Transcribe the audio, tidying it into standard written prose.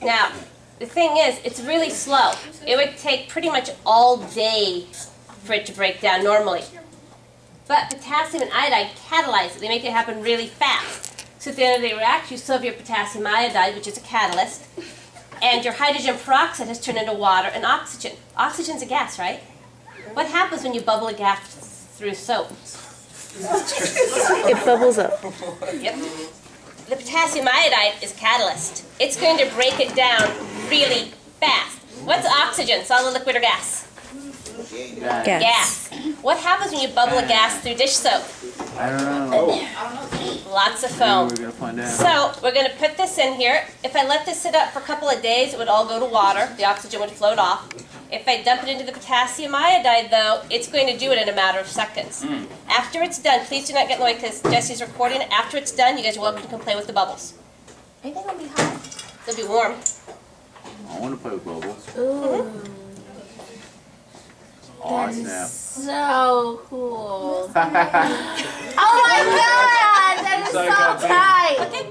Now, the thing is, it's really slow. It would take pretty much all day for it to break down normally. But potassium and iodide catalyze it. They make it happen really fast. So at the end of the reaction, you still have your potassium iodide, which is a catalyst, and your hydrogen peroxide has turned into water and oxygen. Oxygen's a gas, right? What happens when you bubble a gas through soap? It bubbles up. Yep. The potassium iodide is a catalyst. It's going to break it down really fast. What's oxygen? Solid, liquid, or gas? Gas. Gas. What happens when you bubble a gas through dish soap? I don't know. Lots of foam. We're gonna find out. So we're going to put this in here. If I let this sit up for a couple of days, it would all go to water. The oxygen would float off. If I dump it into the potassium iodide, though, it's going to do it in a matter of seconds. After it's done, please do not get in the way because Jesse's recording it. After it's done, you guys are welcome to come play with the bubbles. Are they going to be hot? They'll be warm. I want to play with bubbles. Ooh. Oh, snap. So cool. Oh my god! That is so tight! Okay.